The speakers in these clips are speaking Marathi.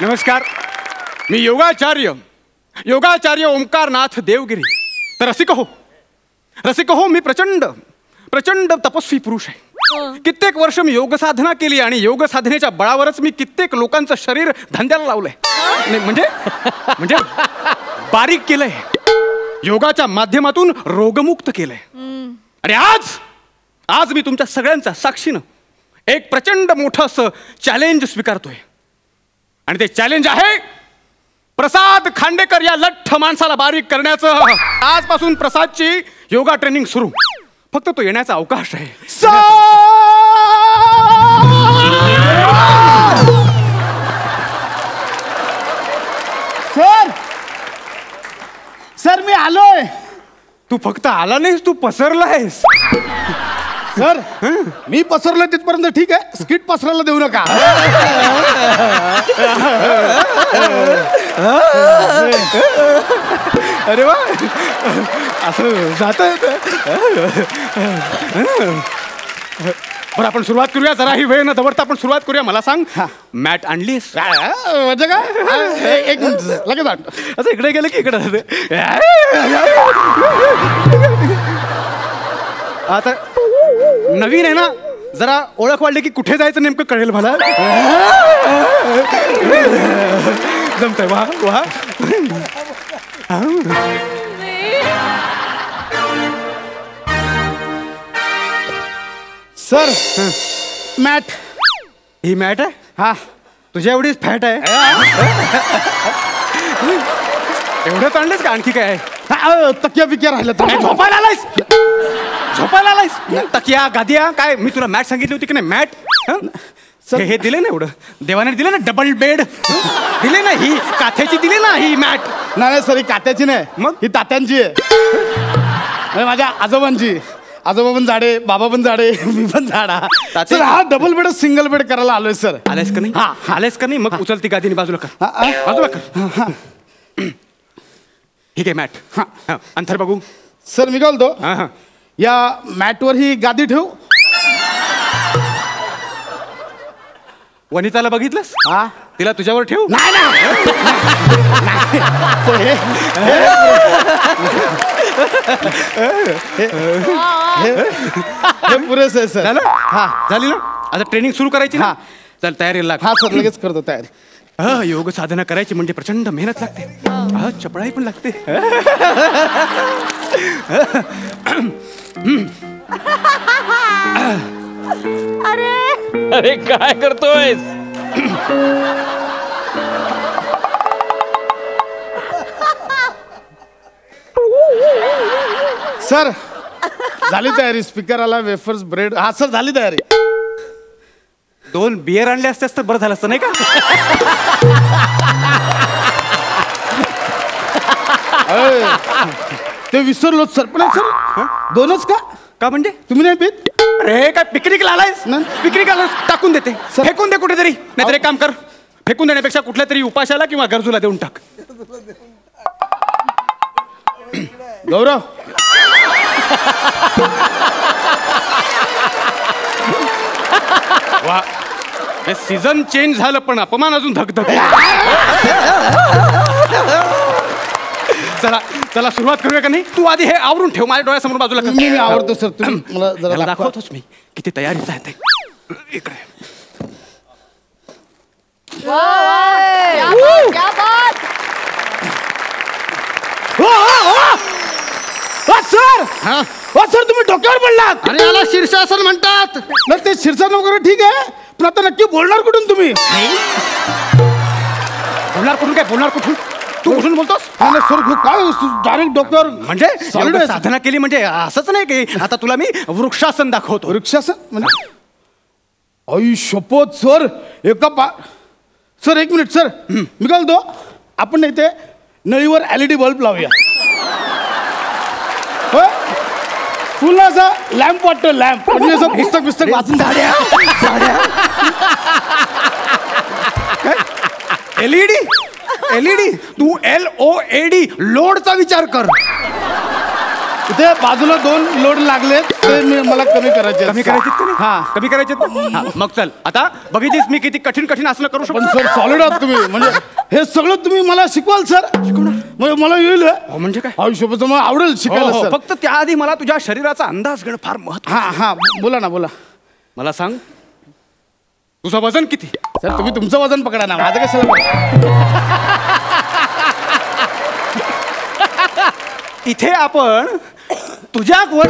नमस्कार, मी योगाचार्य ओंकारनाथ देवगिरी. तर रसिक हो, मी प्रचंड तपस्वी पुरुष आहे. कित्येक वर्ष मी योग साधना केली आणि योग साधनेच्या बळावरच मी कित्येक लोकांचं शरीर धंद्याला लावलंय. म्हणजे बारीक केलंय, योगाच्या माध्यमातून रोगमुक्त केलंय. आणि आज मी तुमच्या सगळ्यांचा साक्षीनं एक प्रचंड मोठं असं चॅलेंज स्वीकारतोय. आणि ते चॅलेंज आहे प्रसाद खांडेकर या लठ्ठ माणसाला बारीक करण्याचं. आजपासून प्रसादची योगा ट्रेनिंग सुरू. फक्त तो येण्याचा अवकाश आहे. सर मी आलोय. तू फक्त आला नाहीस, तू पसरलायस. सर मी पसरलो तिथपर्यंत ठीक आहे, स्किट पसरायला देऊ नका. अरे वा, असं जात. बरं आपण सुरुवात करूया. जरा ही वेळ न दवडता आपण सुरुवात करूया. मला सांग, मॅट आणलीस? म्हणजे काय, एक मिनिट लगेच आण. असं इकडे गेलं की इकडे. आता नवीन आहे ना, जरा ओळख वाढली की कुठे जायचं नेमकं कळेल मला. जमतंय. वा वा. Sir mat. ही मॅट आहे? हा. तुझ्या एवढीच फॅट आहे? एवढंच आणलंस का आणखी काय? तकिया बिकिया राहिलं तर. झोपायला आलायस? तकिया गादिया काय? मी तुला मॅट सांगितली होती की नाही? मॅट हे दिले ना, एवढं देवाने दिले ना. डबल बेड दिले ना, ही काथ्याची दिली ना ही मॅट. नाही सर, ही काथ्याची नाही, मग ही तात्यांची आहे. माझ्या आजोबांची. आजोबा पण जाडे, बाबा पण जाडे, मी पण जाडा. सर हा डबल बेड सिंगल बेड करायला आलोय सर. आलेस का नाही? हा आलेस का नाही? मग उचलती गादीने बाजूला कर. बाजूला कर. ठीक आहे मॅट. हा अंतर बघू. सर मी काय बोलतो, या मॅटवर ही गादी ठेवू. वनिताला बघितलंस? हा. तिला तुझ्यावर ठेवू? नाही ना. हे पुरेस आहे सर. झालं? हा झाली ना. आता ट्रेनिंग सुरू करायची ना. चल तयारीला लाग. हा सर लगेच करतो तयारी. योग साधना करायची म्हणजे प्रचंड मेहनत लागते. चपळाई पण लागते. अरे काय करतोय? सर झाली तयारी. स्पीकर आला, वेफर्स, ब्रेड. हा सर झाली तयारी. 2 बियर आणले असतेस तर बरं झालं असतं नाही का? ते विसरलो सर. पण सर 2च का? का म्हणजे तुम्ही नाही पीत? अरे काय पिकनिकला आलायस? पिकनिक आलायस टाकून देते. फेकून दे कुठेतरी. नाहीतर एक काम कर, फेकून देण्यापेक्षा कुठल्या तरी उपाशाला किंवा गरजूला देऊन टाक. गौरव वा, हे सीझन चेंज झालं पण अपमान अजून धगधग. चला चला सुरुवात करूया का नाही? तू आधी हे आवरून ठेव माझ्या डोळ्यासमोर बाजूला. मी आवडतो सर. तुम्ही मला जरा दाखवतोच मी किती तयारीच आहे ते. इकडे सर. हा सर तुम्ही डोक्यावर पडलात. आणि याला शीर्षासन म्हणतात. ते शीर्षासन वगैरे ठीक आहे, पण आता नक्की बोलणार कुठून तुम्ही? बोलणार कुठून? काय बोलणार कुठून? तू कुठून बोलतोस? सर काय डायरेक्ट डोक्यावर. म्हणजे साधना केली म्हणजे असंच नाही की आता तुला मी वृक्षासन दाखवतो. वृक्षासन म्हणजे? आई शपथ सर. सर एक मिनिट सर. मी काय बोलतो, आपण इथे नळीवर LED बल्ब लावूया. फुल असा लॅम्प वाटतो, लॅम्प म्हणजे असं पुस्तक वाचून झाड्या एलईडी तू LOAD लोडचा विचार कर. इथे बाजूला 2 लोड लागले ते मला कमी करायचे. कमी करायचे. मग चल आता बघितलीस मी किती कठीण असलं करू शकतो. पण सर सॉलिड आहात तुम्ही, म्हणजे हे सगळं तुम्ही मला शिकवाल सर? म्हणजे मला येईल म्हणजे काय आयुष्याचं मला आवडेल शिकायला सर. फक्त त्याआधी मला तुझ्या शरीराचा अंदाज घेणं फार महत्त्वाचं. हा बोला ना बोला. मला सांग तुझं वजन किती? सर तुम्ही तुमचं वजन पकडा ना, माझं कशाला? इथे आपण तुझ्या वर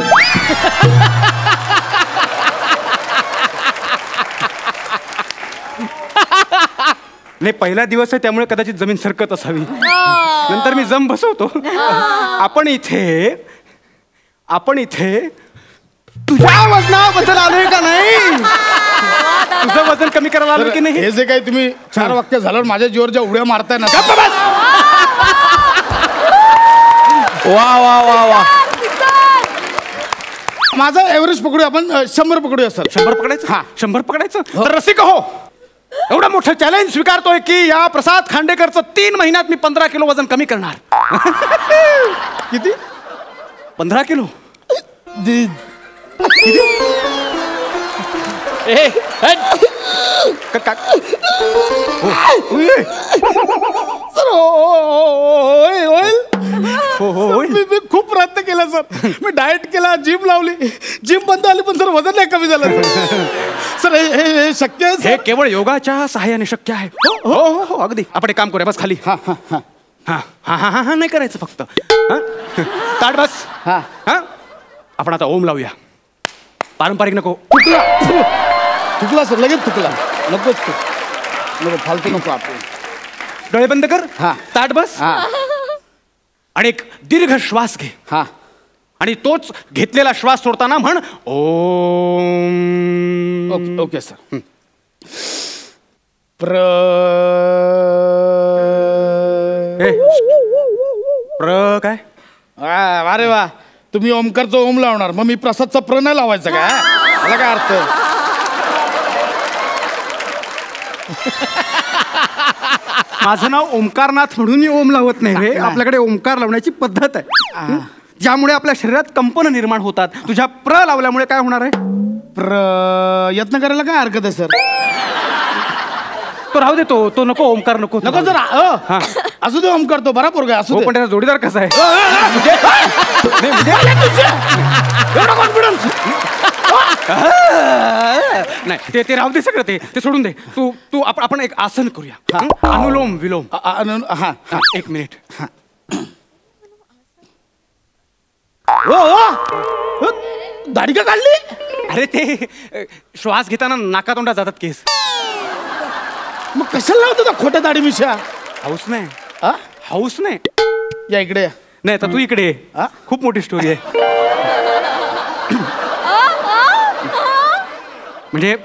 नाही पहिला दिवस आहे त्यामुळे कदाचित जमीन सरकत असावी, नंतर मी जम बसवतो. आपण इथे तुझ्या वजनाबद्दल आलोय का नाही? तुझं वजन कमी करायला आलं की नाही? हे जे काही तुम्ही 4 वाक्य झाल्यावर माझ्या जीवर ज्या उड्या मारताय ना, वा माझा एव्हरेज पकडूया आपण, 100 पकडूया सर. 100 पकडायचं? हा 100 पकडायचं. तर रसिक हो, एवढं मोठं चॅलेंज स्वीकारतोय की या प्रसाद खांडेकरचं 3 महिन्यात मी 15 किलो वजन कमी करणार. किती? 15 किलो. मी खूप प्रयत्न केला सर, मी डाएट केला, जिम लावली, जिम बंद आली पण सर वजन नाही कमी झालं सर. हे शक्य आहे? हे केवळ योगाच्या सहाय्याने शक्य आहे. हो अगदी. आपण एक काम करूया, बस खाली. हा नाही करायचं फक्त. ताट बस. हा आपण आता ओम लावूया. पारंपरिक नको. थुकला सर, लगेच थुकला. नकोच नको, फालतू नको. आपण डोळे बंद कर. ताट बस. आणि एक दीर्घ श्वास घे. आणि तोच घेतलेला श्वास सोडताना म्हण ओम. Okay sir. काय? अरे वा, तुम्ही ओमकारचं ओम लावणार, मग मी प्रसादचा प्र नाही लावायचा का? मला काय अर्थ? माझं नाव ओमकारनाथ म्हणून मी ओम लावत नाही रे. आपल्याकडे ओमकार लावण्याची पद्धत आहे, ज्यामुळे आपल्या शरीरात कंपन निर्माण होतात. तुझ्या प्र लावल्यामुळे काय होणार आहे? यत्न करायला काय हरकत आहे सर? तो राहू दे, तो नको. ओमकार नको सर. असू दे ओमकार, तो बरा पोरगा असू दे. पण त्याचा जोडीदार कसा आहे? कॉन्फिडन्स नाही. ते राहू दे सगळं. ते सोडून दे. तू आपण एक आसन करूया. अनुलोम विलोम. हा 1 मिनिट. दाढी का काढली? अरे ते श्वास घेताना नाकातोंडात जातात केस. मग कशाला लावतो का खोट्या दाढी मिशा? हाऊस नाही. हाऊस नाही. या इकडे. नाही तर तू इकडे. खूप मोठी स्टोरी आहे. म्हणजे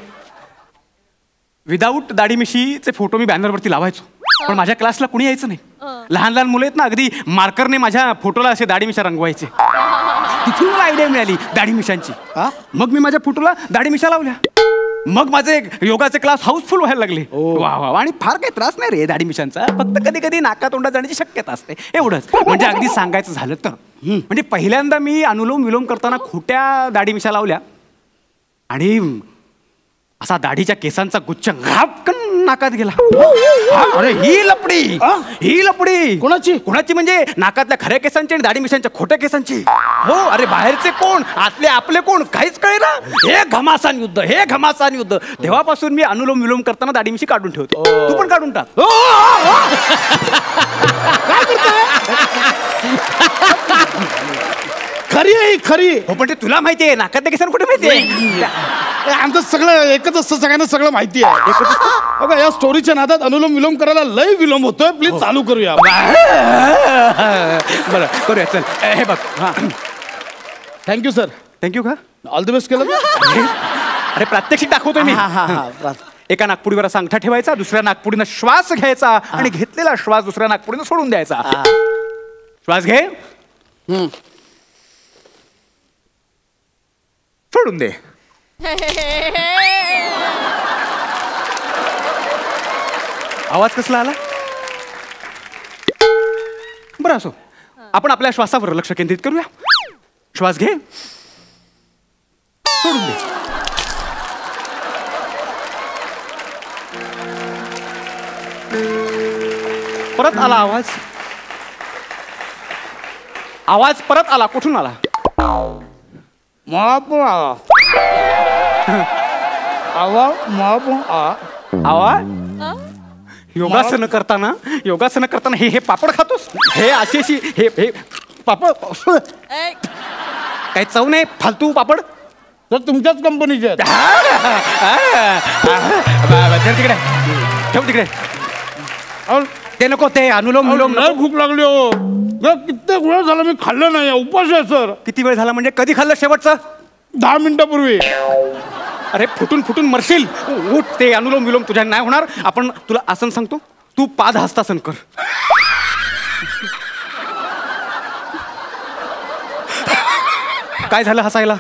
विदाऊट दाढी मिशीचे फोटो मी बॅनरवरती लावायचो, पण माझ्या क्लासला कुणी यायचं नाही. लहान मुलं आहेत ना, अगदी मार्करने माझ्या फोटोला असे दाढी मिशा रंगवायचे. तिथून मला आयडिया मिळाली दाढी मिशांची. मग मी माझ्या फोटोला दाढी मिशा लावल्या. मग माझे योगाचे क्लास हाऊसफुल व्हायला लागले. वा. आणि फार काही त्रास नाही रे दाढी मिशांचा, फक्त कधी कधी नाकातोंडात जाण्याची शक्यता असते, एवढंच. म्हणजे अगदी सांगायचं झालं तर म्हणजे पहिल्यांदा मी अनुलोम विलोम करताना खोट्या दाढी मिशा लावल्या आणि असा दाढीच्या केसांचा गुच्छ घापकन नाकात गेला. अरे ही लपडी कोणाची म्हणजे नाकातल्या खऱ्या केसांची आणि दाढी मिशांच्या खोट्या केसांची. हो. अरे बाहेरचे कोण, आतले आपले कोण, काहीच कळेना. हे घमासान युद्ध. तेव्हापासून मी अनुलोम विलोम करताना दाढी मिशी काढून ठेवतो. तू पण काढून टाक. काय करताय? खरी हो, पण ते तुला माहिती आहे. नाकातल्या केसांना कुठे माहिती आहे? आमचं सगळं एकच असतं, सगळ्यांना सगळं माहिती आहे. बघा या स्टोरीच्या नादात अनुलोम विलोम करायला लय विलोम होतोय. प्लीज चालू करूया. बरं करूया, चल. हे बघ. Thank you sir. थँक्यू का? ऑल द बेस्ट केलं. अरे प्रात्यक्षिक दाखवतोय मी. एका नागपुडीवर असा अंगठा ठेवायचा, दुसऱ्या नागपुडीनं श्वास घ्यायचा आणि घेतलेला श्वास दुसऱ्या नागपुडीनं सोडून द्यायचा. श्वास घे. सोडून दे. आवाज कसला आला? बरं असो, आपण आपल्या श्वासावर लक्ष केंद्रित करूया. श्वास घे, सोडून दे. परत आला आवाज. आवाज परत आला. कुठून आला? आवाज. योगासन करताना हे पापड खातोस? हे अशी हे पापड काय चव नाही, फालतू पापड. तर तुमच्याच कंपनीचे आहेत. तिकडे ठेव, तिकडे ते नको, ते अनुलोम विलोम नको. भूक लागली हो. कित्येक वेळ झाला मी खाल्लं नाही, उपास आहे सर. किती वेळ झाला म्हणजे? कधी खाल्लं शेवटचं? 10 मिनिटापूर्वी. अरे फुटून मरशील. उठ, ते अनुलोम विलोम तुझ्या नाही होणार. आपण तुला आसन सांगतो, तू पादहस्तासन कर. काय झालं हसायला?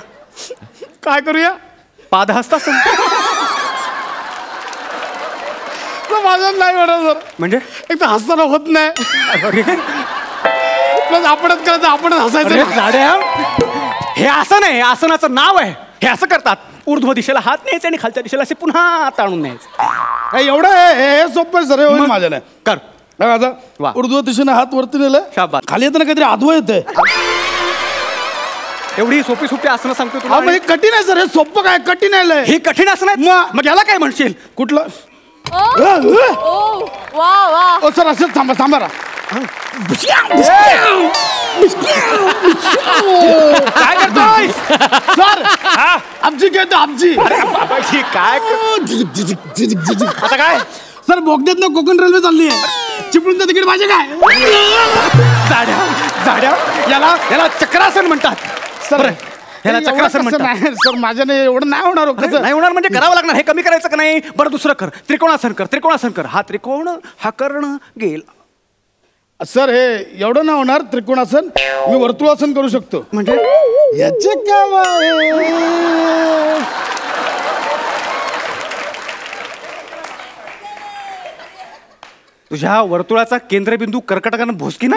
काय करूया? पादहस्तासन. माझं नाही होणार सर. म्हणजे एक तर हसताना होत नाही, प्लस आपणच करायचं, आपणच हसायचं. हे आसन आहे, आसनाचं नाव आहे. हे असं करतात, ऊर्ध्व दिशेला हात न्यायचे आणि खालच्या दिशेला असे पुन्हा ताणून न्यायचं. एवढं हे सोपं सर. होईल माझ्या नाही. कर. वा. ऊर्ध्व दिशेने हात वरती नेलं, शाबास. खाली येताना काहीतरी आधवं येतंय. एवढी सोपी आसनं सांगतो तुला. हे कठीण आहे सर. हे सोपं काय कठीण आहे? हे कठीण आसन आहे. मग याला काय म्हणशील? कुठलं? वा सर असंच थांबा रा. काय करतोय सर? आमची घेतो आमची. काय आता काय सर? बोगद्यात ना कोकण रेल्वे चालली आहे. चिपळूणचं तिकीट माझे काय? जाड्या याला चक्रासन म्हणतात. सर ह्याला चक्रासन म्हणतात. सर माझ्याने एवढं नाही होणार. कसं नाही होणार म्हणजे करावं लागणार. हे कमी करायचं का नाही? बरं दुसरं कर. त्रिकोणासन कर. हा त्रिकोण, हा कर्ण गेल. सर हे एवढं नाही होणार त्रिकोणासन. मी वर्तुळासन करू शकतो. म्हणजे याचे काय? तुझ्या वर्तुळाचा केंद्रबिंदू कर्कटकानं भोसकी ना?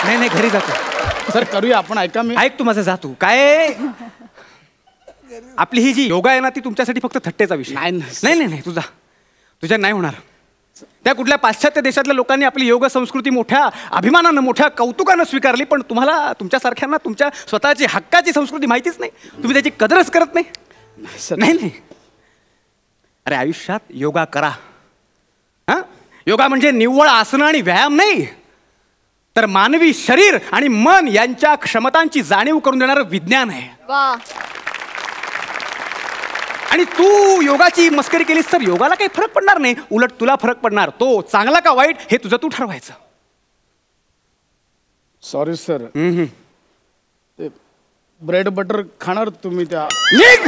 नाही घरी जातो. सर करूया आपण. ऐका मी. ऐक, तू माझं जातो. काय आपली ही जी योगा आहे ना, ती तुमच्यासाठी फक्त थट्टेचा विषय. नाही तुझ्या नाही होणार. त्या कुठल्या पाश्चात्य देशातल्या लोकांनी आपली योग संस्कृती मोठ्या अभिमानानं, मोठ्या कौतुकानं स्वीकारली, पण तुम्हाला, तुमच्यासारख्यांना तुमच्या स्वतःची हक्काची संस्कृती माहितीच नाही. तुम्ही त्याची कदरच करत नाही. नाही अरे आयुष्यात योगा करा. हा, योगा म्हणजे निव्वळ आसनं आणि व्यायाम नाही, तर मानवी शरीर आणि मन यांच्या क्षमतांची जाणीव करून देणारं विज्ञान आहे. आणि तू योगाची मस्करी केलीस तर योगाला काही फरक पडणार नाही. उलट तुला फरक पडणार. तो चांगला का वाईट हे तुझं तू ठरवायचं. Sorry sir. ब्रेड बटर खाणार तुम्ही त्या. निघ